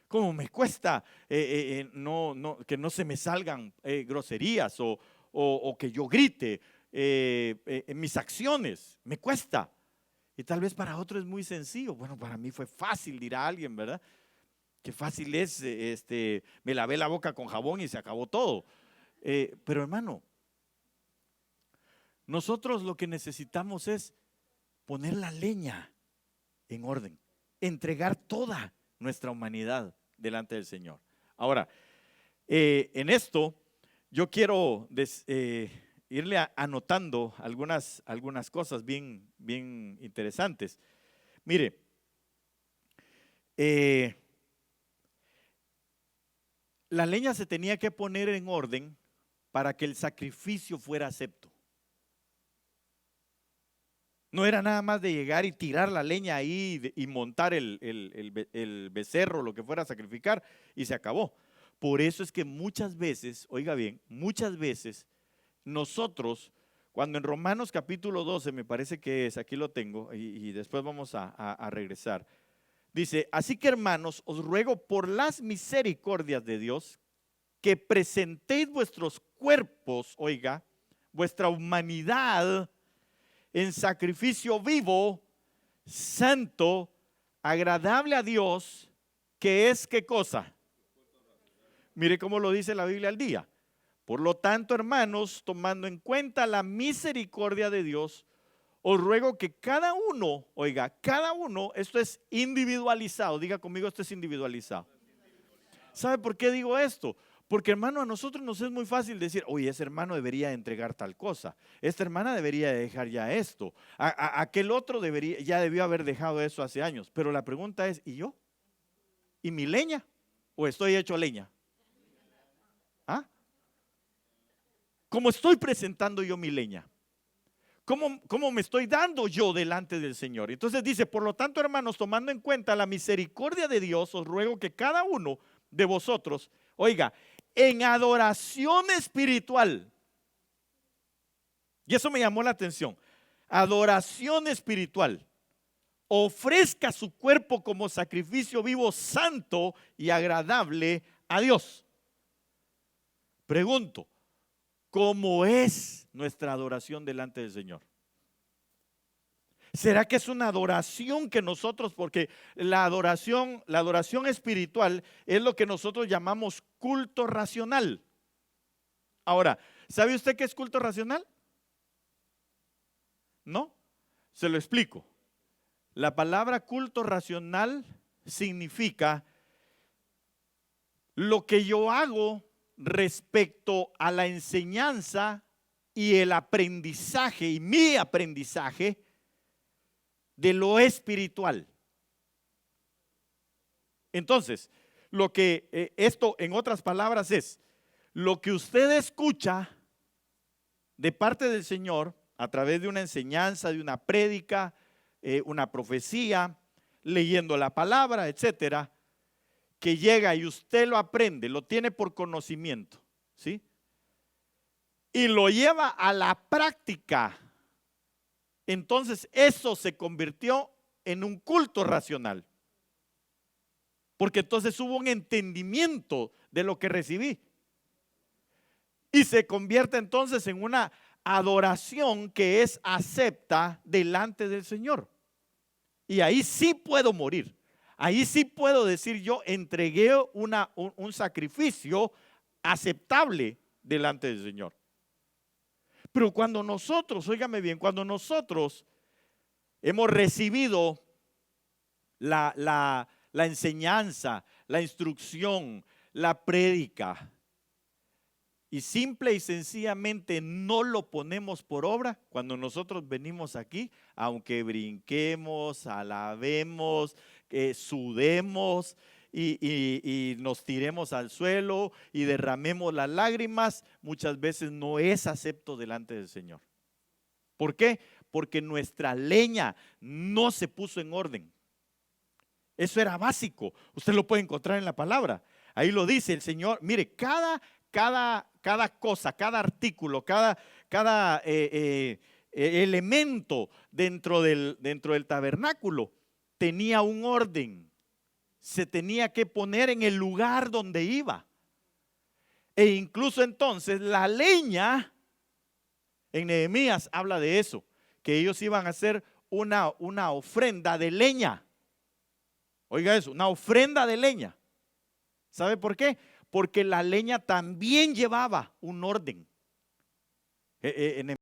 Cómo me cuesta que no se me salgan groserías o que yo grite en mis acciones. Me cuesta. Y tal vez para otro es muy sencillo. Bueno, para mí fue fácil, dirá alguien, ¿verdad? Qué fácil es, me lavé la boca con jabón y se acabó todo. Pero hermano, nosotros lo que necesitamos es poner la leña en orden, entregar toda nuestra humanidad delante del Señor. Ahora, en esto yo quiero irle anotando algunas cosas bien interesantes. Mire, la leña se tenía que poner en orden para que el sacrificio fuera acepto. No era nada más de llegar y tirar la leña ahí y montar el becerro, lo que fuera a sacrificar, y se acabó. Por eso es que muchas veces, oiga bien, muchas veces nosotros, cuando en Romanos capítulo 12, me parece que es, aquí lo tengo, y después vamos a regresar, dice, así que hermanos, os ruego por las misericordias de Dios, que presentéis vuestros cuerpos, oiga, vuestra humanidad, en sacrificio vivo, santo, agradable a Dios, que es ¿qué cosa? Mire cómo lo dice la Biblia al día. Por lo tanto, hermanos, tomando en cuenta la misericordia de Dios, os ruego que cada uno, oiga, cada uno, esto es individualizado, diga conmigo, esto es individualizado. ¿Sabe por qué digo esto? Porque hermano, a nosotros nos es muy fácil decir, oye, ese hermano debería entregar tal cosa, esta hermana debería dejar ya esto, aquel otro debería, ya debió haber dejado eso hace años. Pero la pregunta es, ¿y yo? ¿Y mi leña? ¿O estoy hecho leña? ¿Ah? ¿Cómo estoy presentando yo mi leña? ¿Cómo me estoy dando yo delante del Señor? Entonces dice, por lo tanto, hermanos, tomando en cuenta la misericordia de Dios, os ruego que cada uno de vosotros, oiga, en adoración espiritual, y eso me llamó la atención, adoración espiritual, ofrezca su cuerpo como sacrificio vivo, santo y agradable a Dios. Pregunto, ¿cómo es nuestra adoración delante del Señor? ¿Será que es una adoración que nosotros, porque la adoración espiritual es lo que nosotros llamamos culto racional? Ahora, ¿sabe usted qué es culto racional? ¿No? Se lo explico. La palabra culto racional significa lo que yo hago respecto a la enseñanza y el aprendizaje y mi aprendizaje de lo espiritual. Entonces, lo que esto en otras palabras es lo que usted escucha de parte del Señor a través de una enseñanza, de una prédica, una profecía, leyendo la palabra, etcétera, que llega y usted lo aprende, lo tiene por conocimiento, ¿sí? Y lo lleva a la práctica. Entonces eso se convirtió en un culto racional. Porque entonces hubo un entendimiento de lo que recibí. Y se convierte entonces en una adoración que es acepta delante del Señor. Y ahí sí puedo morir. Ahí sí puedo decir yo entregué un sacrificio aceptable delante del Señor. Pero cuando nosotros, óigame bien, cuando nosotros hemos recibido la enseñanza, la instrucción, la prédica, y simple y sencillamente no lo ponemos por obra, cuando nosotros venimos aquí, aunque brinquemos, alabemos, sudemos y nos tiremos al suelo y derramemos las lágrimas, muchas veces no es acepto delante del Señor. ¿Por qué? Porque nuestra leña no se puso en orden. Eso era básico. Usted lo puede encontrar en la palabra. Ahí lo dice el Señor. Mire, cada cosa, cada artículo, cada elemento dentro del tabernáculo tenía un orden. Se tenía que poner en el lugar donde iba. E incluso entonces la leña, en Nehemías habla de eso, que ellos iban a hacer una ofrenda de leña. Oiga eso, una ofrenda de leña. ¿Sabe por qué? Porque la leña también llevaba un orden. En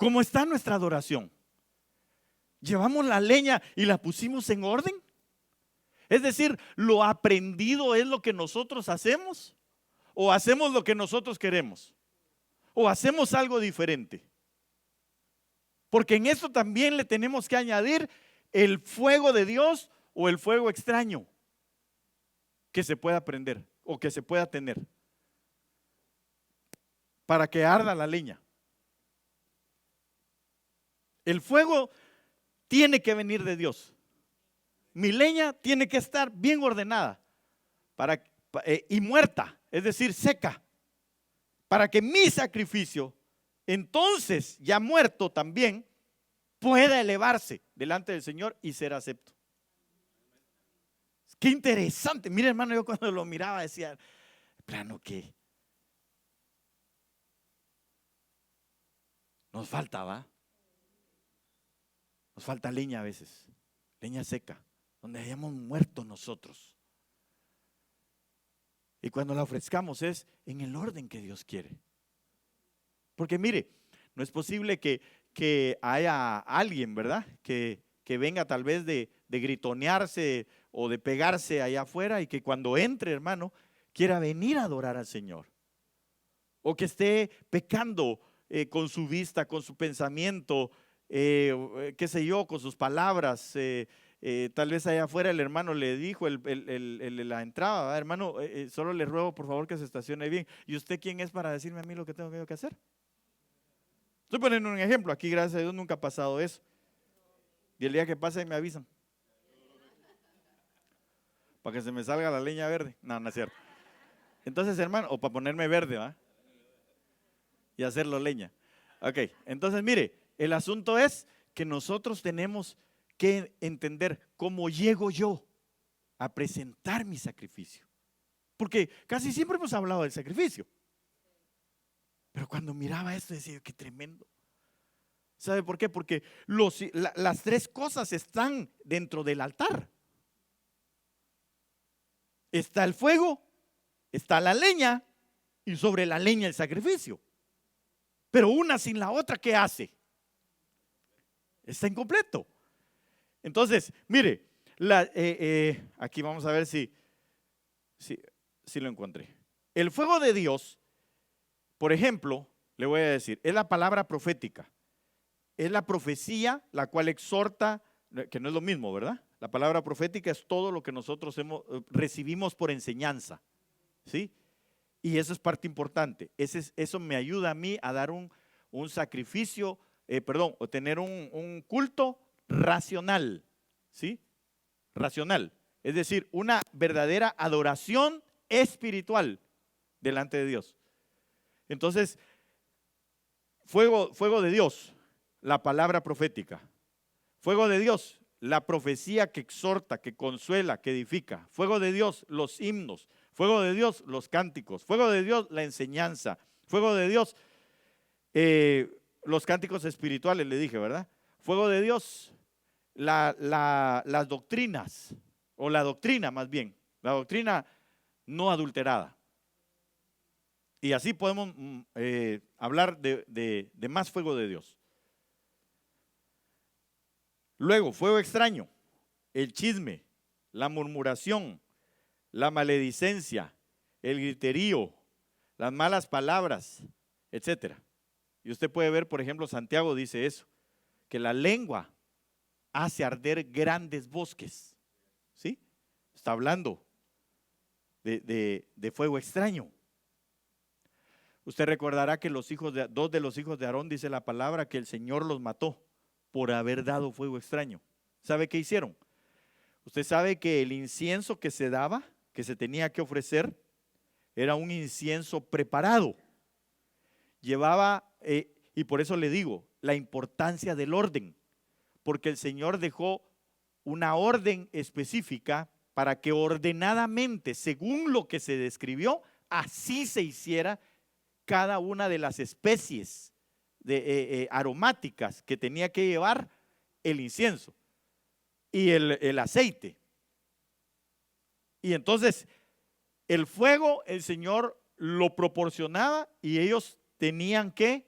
¿Cómo está nuestra adoración? ¿Llevamos la leña y la pusimos en orden? Es decir, ¿lo aprendido es lo que nosotros hacemos? ¿O hacemos lo que nosotros queremos? ¿O hacemos algo diferente? Porque en esto también le tenemos que añadir el fuego de Dios o el fuego extraño que se pueda prender o que se pueda tener para que arda la leña. El fuego tiene que venir de Dios. Mi leña tiene que estar bien ordenada y muerta, es decir, seca, para que mi sacrificio, entonces ya muerto también, pueda elevarse delante del Señor y ser acepto. Qué interesante. Mira, hermano, yo cuando lo miraba decía, plano que nos falta, ¿va? Nos falta leña a veces, leña seca, donde hayamos muerto nosotros. Y cuando la ofrezcamos es en el orden que Dios quiere. Porque mire, no es posible que haya alguien, ¿verdad? Que venga tal vez de gritonearse o de pegarse allá afuera y que cuando entre, hermano, quiera venir a adorar al Señor. O que esté pecando con su vista, con su pensamiento, qué sé yo, con sus palabras. Tal vez allá afuera el hermano le dijo, la entrada, ¿verdad? Hermano, solo le ruego por favor que se estacione bien. ¿Y usted quién es para decirme a mí lo que tengo que hacer? Estoy poniendo un ejemplo, aquí gracias a Dios nunca ha pasado eso. Y el día que pase me avisan. Para que se me salga la leña verde. No, no es cierto. Entonces, hermano, o para ponerme verde, ¿va? Y hacerlo leña. Ok, entonces mire, el asunto es que nosotros tenemos que entender cómo llego yo a presentar mi sacrificio. Porque casi siempre hemos hablado del sacrificio. Pero cuando miraba esto decía, qué tremendo. ¿Sabe por qué? Porque las tres cosas están dentro del altar. Está el fuego, está la leña y sobre la leña el sacrificio. Pero una sin la otra, ¿qué hace? Está incompleto. Entonces, mire, aquí vamos a ver si lo encontré. El fuego de Dios, por ejemplo, le voy a decir, es la palabra profética. Es la profecía la cual exhorta, que no es lo mismo, ¿verdad? La palabra profética es todo lo que nosotros recibimos por enseñanza, ¿sí? Y eso es parte importante. Eso me ayuda a mí a dar un sacrificio, o tener un culto racional, ¿sí? Racional. Es decir, una verdadera adoración espiritual delante de Dios. Entonces, fuego de Dios, la palabra profética. Fuego de Dios, la profecía que exhorta, que consuela, que edifica. Fuego de Dios, los himnos. Fuego de Dios, los cánticos. Fuego de Dios, la enseñanza. Fuego de Dios, los cánticos espirituales, le dije, ¿verdad? Fuego de Dios, las doctrinas, o la doctrina más bien, la doctrina no adulterada. Y así podemos hablar de más fuego de Dios. Luego, fuego extraño, el chisme, la murmuración, la maledicencia, el griterío, las malas palabras, etcétera. Y usted puede ver, por ejemplo, Santiago dice eso, que la lengua hace arder grandes bosques, ¿sí? Está hablando de fuego extraño. Usted recordará que dos de los hijos de Aarón, dice la palabra, que el Señor los mató por haber dado fuego extraño. ¿Sabe qué hicieron? Usted sabe que el incienso que se daba, que se tenía que ofrecer, era un incienso preparado. Llevaba, y por eso le digo, la importancia del orden, porque el Señor dejó una orden específica para que ordenadamente, según lo que se describió, así se hiciera cada una de las especies aromáticas que tenía que llevar el incienso y el aceite. Y entonces el fuego el Señor lo proporcionaba y ellos tenían que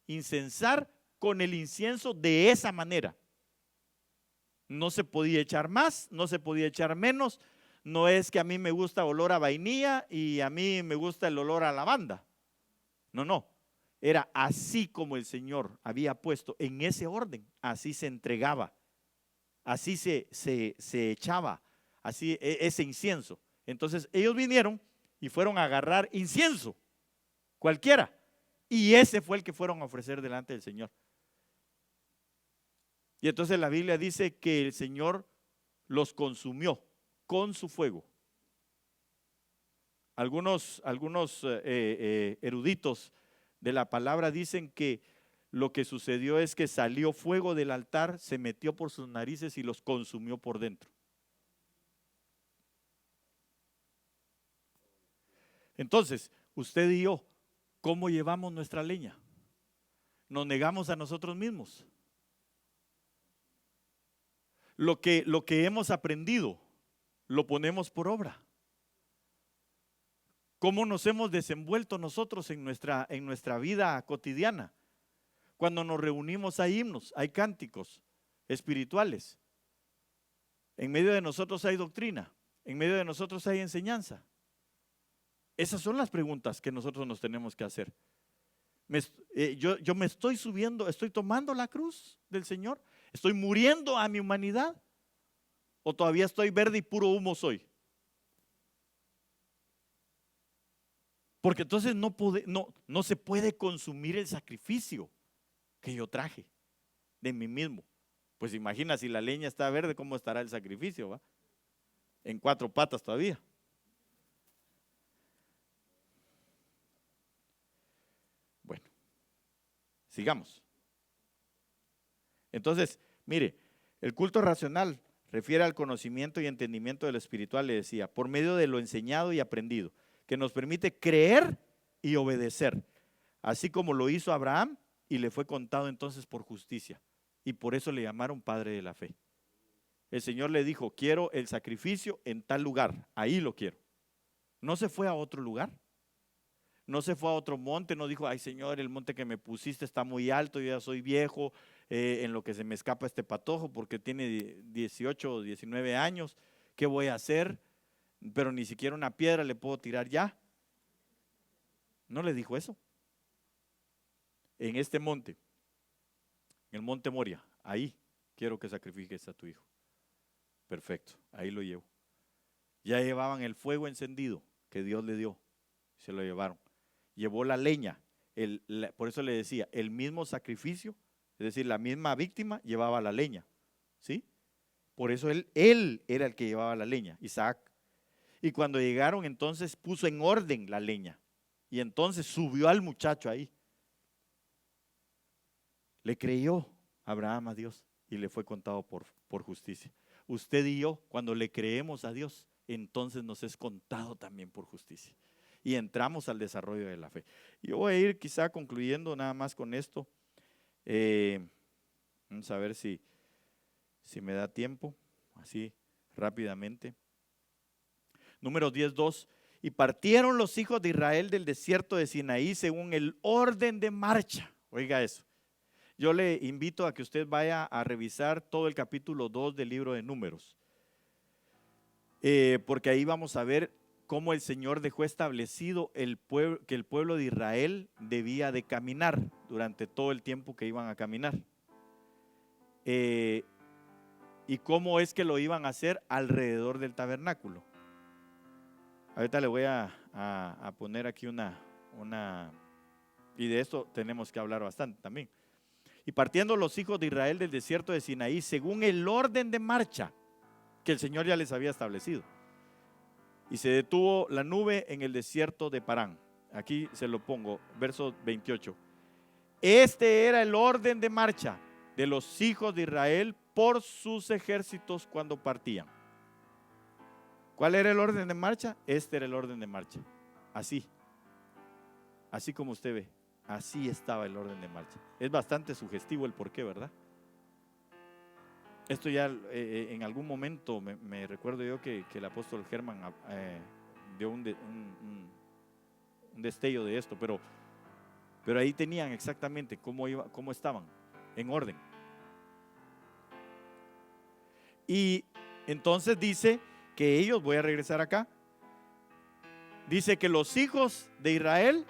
incensar con el incienso de esa manera. No se podía echar más, no se podía echar menos. No es que a mí me gusta olor a vainilla y a mí me gusta el olor a lavanda. No, no. Era así como el Señor había puesto, en ese orden. Así se entregaba, así se echaba, así ese incienso. Entonces ellos vinieron y fueron a agarrar incienso, cualquiera. Y ese fue el que fueron a ofrecer delante del Señor. Y entonces la Biblia dice que el Señor los consumió con su fuego. Algunos eruditos de la palabra dicen que lo que sucedió es que salió fuego del altar, se metió por sus narices y los consumió por dentro. Entonces, usted y yo, ¿cómo llevamos nuestra leña? Nos negamos a nosotros mismos. Lo que hemos aprendido, lo ponemos por obra. ¿Cómo nos hemos desenvuelto nosotros en nuestra vida cotidiana? Cuando nos reunimos hay himnos, hay cánticos espirituales. En medio de nosotros hay doctrina, en medio de nosotros hay enseñanza. Esas son las preguntas que nosotros nos tenemos que hacer. Yo me estoy subiendo, estoy tomando la cruz del Señor, estoy muriendo a mi humanidad, o todavía estoy verde y puro humo soy. Porque entonces no se puede consumir el sacrificio que yo traje de mí mismo. Pues imagina, si la leña está verde, ¿cómo estará el sacrificio? ¿Va? En 4 patas todavía. Bueno, sigamos. Entonces, mire, el culto racional refiere al conocimiento y entendimiento de lo espiritual, le decía, por medio de lo enseñado y aprendido, que nos permite creer y obedecer, así como lo hizo Abraham y le fue contado entonces por justicia. Y por eso le llamaron padre de la fe. El Señor le dijo, quiero el sacrificio en tal lugar, ahí lo quiero. No se fue a otro lugar, no se fue a otro monte, no dijo, ay Señor, el monte que me pusiste está muy alto, yo ya soy viejo, en lo que se me escapa este patojo porque tiene 18 o 19 años, ¿qué voy a hacer? Pero ni siquiera una piedra le puedo tirar ya. No le dijo eso. En este monte, en el monte Moria, ahí quiero que sacrifiques a tu hijo. Perfecto, ahí lo llevo. Ya llevaban el fuego encendido que Dios le dio, se lo llevaron. Llevó la leña, por eso le decía, el mismo sacrificio, es decir, la misma víctima llevaba la leña, ¿sí? Por eso él era el que llevaba la leña, Isaac. Y cuando llegaron, entonces puso en orden la leña. Y entonces subió al muchacho ahí. Le creyó Abraham a Dios y le fue contado por justicia. Usted y yo, cuando le creemos a Dios, entonces nos es contado también por justicia. Y entramos al desarrollo de la fe. Yo voy a ir quizá concluyendo nada más con esto. Vamos a ver si me da tiempo, así rápidamente. Números 10:2. Y partieron los hijos de Israel del desierto de Sinaí según el orden de marcha. Oiga eso. Yo le invito a que usted vaya a revisar todo el capítulo 2 del libro de Números. Porque ahí vamos a ver cómo el Señor dejó establecido que el pueblo de Israel debía de caminar durante todo el tiempo que iban a caminar. Y cómo es que lo iban a hacer alrededor del tabernáculo. Ahorita le voy a poner aquí y de esto tenemos que hablar bastante también. Y partiendo los hijos de Israel del desierto de Sinaí, según el orden de marcha que el Señor ya les había establecido. Y se detuvo la nube en el desierto de Parán. Aquí se lo pongo, verso 28. Este era el orden de marcha de los hijos de Israel por sus ejércitos cuando partían. ¿Cuál era el orden de marcha? Este era el orden de marcha. Así como usted ve, así estaba el orden de marcha. Es bastante sugestivo el porqué, ¿verdad? Esto ya en algún momento me recuerdo yo que el apóstol Germán dio un destello de esto, pero ahí tenían exactamente cómo estaban. en orden. Y entonces dice que ellos, voy a regresar acá, dice que los hijos de Israel,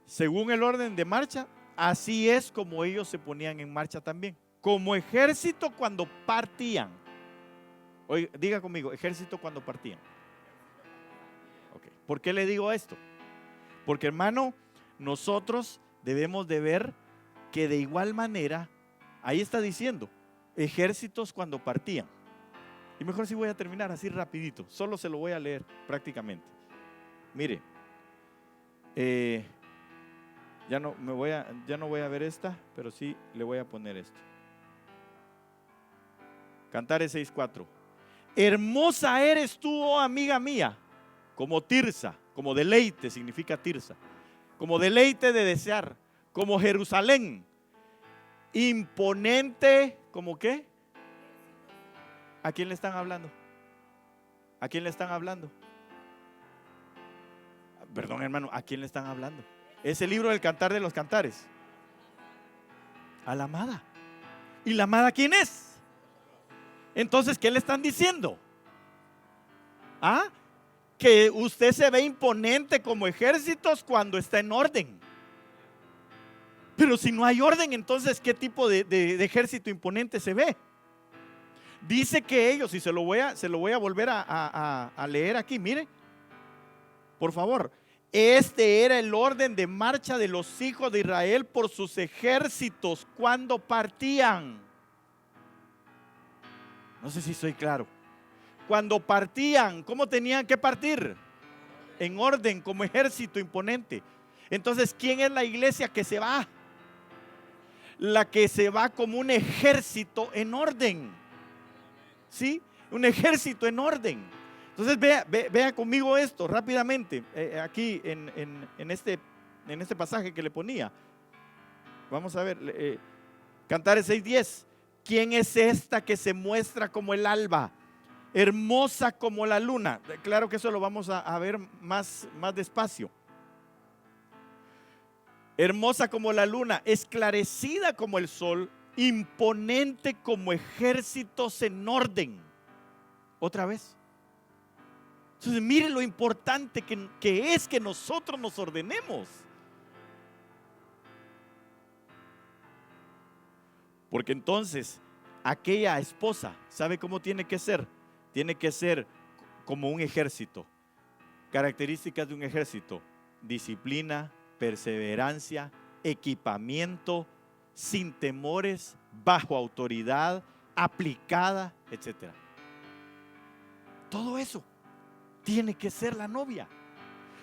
según el orden de marcha, así es como ellos se ponían en marcha también, como ejército cuando partían. Oiga, diga conmigo, ejército cuando partían. Okay. ¿Por qué le digo esto? Porque, hermano, nosotros debemos de ver que de igual manera, ahí está diciendo, ejércitos cuando partían. Y mejor si voy a terminar así rapidito, solo se lo voy a leer prácticamente. Mire, ya no voy a ver esta, pero sí le voy a poner esto. Cantares 6:4. Hermosa eres tú, oh amiga mía, como Tirsa, como deleite significa Tirsa, como deleite de desear, como Jerusalén, imponente, ¿como qué? ¿A quién le están hablando? ¿A quién le están hablando? Perdón, hermano, ¿a quién le están hablando? Es el libro del Cantar de los Cantares. A la amada. ¿Y la amada quién es? Entonces, ¿qué le están diciendo? ¿Ah? Que usted se ve imponente como ejércitos cuando está en orden. Pero si no hay orden, entonces, ¿qué tipo de ejército imponente se ve? Dice que ellos, y se lo voy a volver a leer aquí, mire, por favor. Este era el orden de marcha de los hijos de Israel por sus ejércitos cuando partían. No sé si soy claro. Cuando partían, ¿cómo tenían que partir? En orden, como ejército imponente. Entonces, ¿quién es la iglesia que se va? La que se va como un ejército en orden. ¿Sí? Un ejército en orden. Entonces vea conmigo esto rápidamente, aquí en este pasaje que le ponía. Vamos a ver, Cantares 6:10. ¿Quién es esta que se muestra como el alba, hermosa como la luna? Claro que eso lo vamos a ver más despacio. Hermosa como la luna, esclarecida como el sol, imponente como ejércitos en orden. Otra vez. Entonces, mire lo importante que es que nosotros nos ordenemos. Porque entonces, aquella esposa, ¿sabe cómo tiene que ser? Tiene que ser como un ejército. Características de un ejército: disciplina, perseverancia, equipamiento, sin temores, bajo autoridad, aplicada, etc. Todo eso tiene que ser la novia.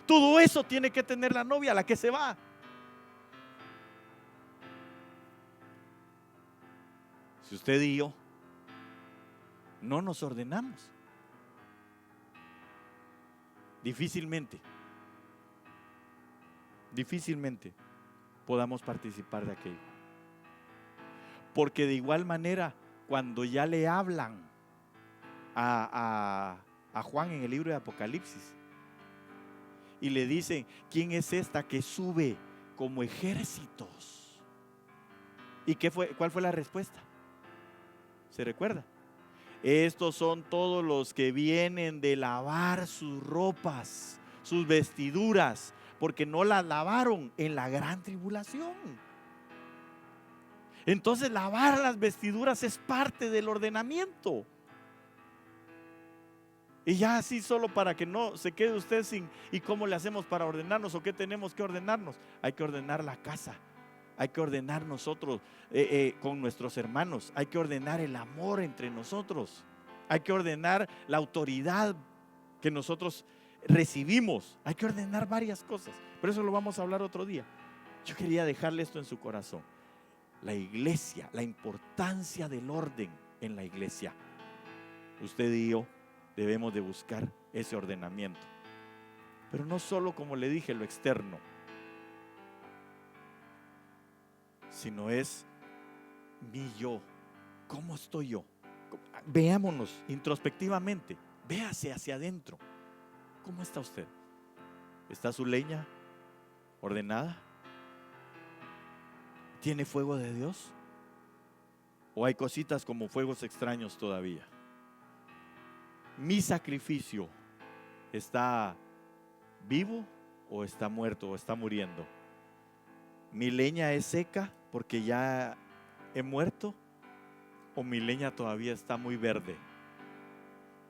Todo eso tiene que tener la novia, la que se va. Si usted y yo no nos ordenamos, difícilmente podamos participar de aquello. Porque de igual manera, cuando ya le hablan a Juan en el libro de Apocalipsis y le dicen: ¿quién es esta que sube como ejércitos? ¿Y cuál fue la respuesta? ¿Se recuerda? Estos son todos los que vienen de lavar sus ropas, sus vestiduras, porque no las lavaron en la gran tribulación. Entonces, lavar las vestiduras es parte del ordenamiento. Y ya así, solo para que no se quede usted sin ¿y cómo le hacemos para ordenarnos? ¿O qué tenemos que ordenarnos? Hay que ordenar la casa. Hay que ordenar nosotros con nuestros hermanos. Hay que ordenar el amor entre nosotros. Hay que ordenar la autoridad que nosotros recibimos. Hay que ordenar varias cosas. Pero eso lo vamos a hablar otro día. Yo quería dejarle esto en su corazón. La iglesia, la importancia del orden en la iglesia. Usted y yo debemos de buscar ese ordenamiento. Pero no solo, como le dije, lo externo, sino es mi yo. ¿Cómo estoy yo? Veámonos introspectivamente. Véase hacia adentro. ¿Cómo está usted? ¿Está su leña ordenada? ¿Tiene fuego de Dios? ¿O hay cositas como fuegos extraños todavía? ¿Mi sacrificio está vivo o está muerto o está muriendo? ¿Mi leña es seca porque ya he muerto? ¿O mi leña todavía está muy verde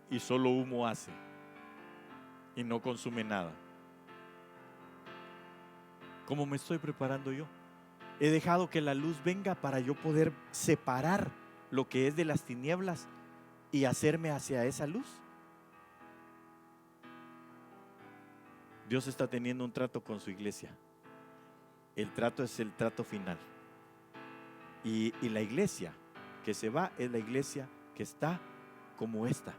y solo humo hace y no consume nada? ¿Cómo me estoy preparando yo? ¿He dejado que la luz venga para yo poder separar lo que es de las tinieblas y hacerme hacia esa luz? Dios está teniendo un trato con su iglesia. El trato es el trato final. Y la iglesia que se va es la iglesia que está como esta,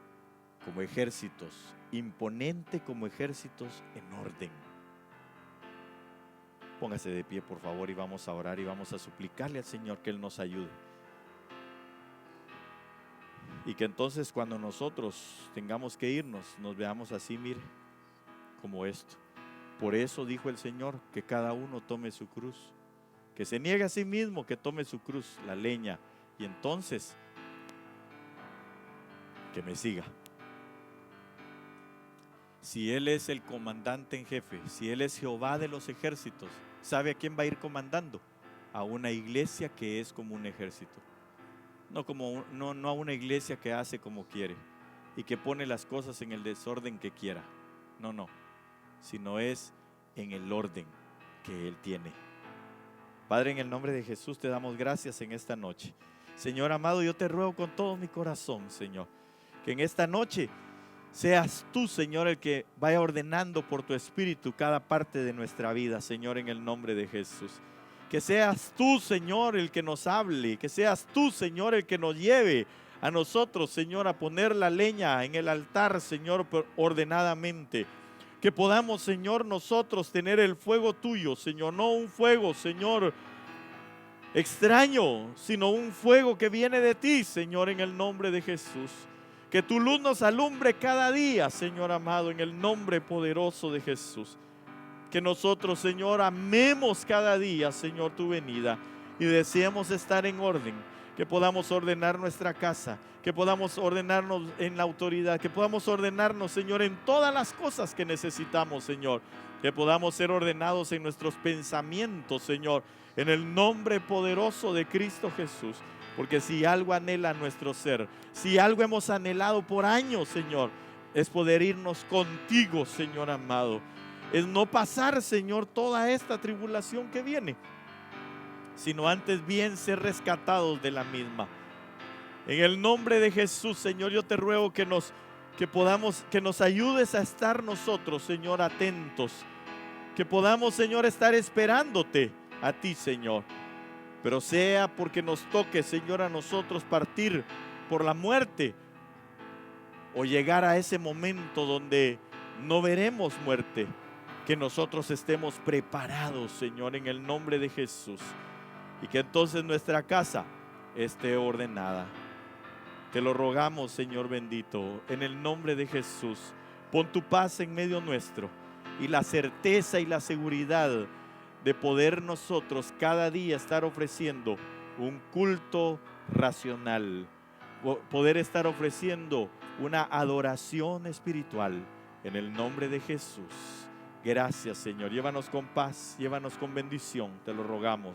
como ejércitos, imponente como ejércitos en orden. Póngase de pie, por favor, y vamos a orar y vamos a suplicarle al Señor que Él nos ayude. Y que entonces cuando nosotros tengamos que irnos, nos veamos así, mire, como esto. Por eso dijo el Señor que cada uno tome su cruz, que se niegue a sí mismo, que tome su cruz, la leña, y entonces que me siga. Si Él es el comandante en jefe, si Él es Jehová de los ejércitos, ¿sabe a quién va a ir comandando? A una iglesia que es como un ejército. No a una iglesia que hace como quiere y que pone las cosas en el desorden que quiera. No, sino es en el orden que Él tiene. Padre, en el nombre de Jesús te damos gracias en esta noche. Señor amado, yo te ruego con todo mi corazón, Señor, que en esta noche seas tú, Señor, el que vaya ordenando por tu Espíritu cada parte de nuestra vida, Señor, en el nombre de Jesús. Que seas tú, Señor, el que nos hable, que seas tú, Señor, el que nos lleve a nosotros, Señor, a poner la leña en el altar, Señor, ordenadamente. Que podamos, Señor, nosotros tener el fuego tuyo, Señor, no un fuego, Señor, extraño, sino un fuego que viene de ti, Señor, en el nombre de Jesús. Que tu luz nos alumbre cada día, Señor amado, en el nombre poderoso de Jesús. Que nosotros, Señor, amemos cada día, Señor, tu venida y deseemos estar en orden. Que podamos ordenar nuestra casa, que podamos ordenarnos en la autoridad, que podamos ordenarnos, Señor, en todas las cosas que necesitamos, Señor. Que podamos ser ordenados en nuestros pensamientos, Señor, en el nombre poderoso de Cristo Jesús. Porque si algo anhela nuestro ser, si algo hemos anhelado por años, Señor, es poder irnos contigo, Señor amado. Es no pasar, Señor, toda esta tribulación que viene, sino antes bien ser rescatados de la misma. En el nombre de Jesús, Señor, yo te ruego que nos ayudes a estar nosotros, Señor, atentos. Que podamos, Señor, estar esperándote a ti, Señor. Pero sea porque nos toque, Señor, a nosotros partir por la muerte o llegar a ese momento donde no veremos muerte, que nosotros estemos preparados, Señor, en el nombre de Jesús, y que entonces nuestra casa esté ordenada. Te lo rogamos, Señor bendito, en el nombre de Jesús. Pon tu paz en medio nuestro y la certeza y la seguridad de poder nosotros cada día estar ofreciendo un culto racional, poder estar ofreciendo una adoración espiritual en el nombre de Jesús. Gracias, Señor. Llévanos con paz, llévanos con bendición, te lo rogamos.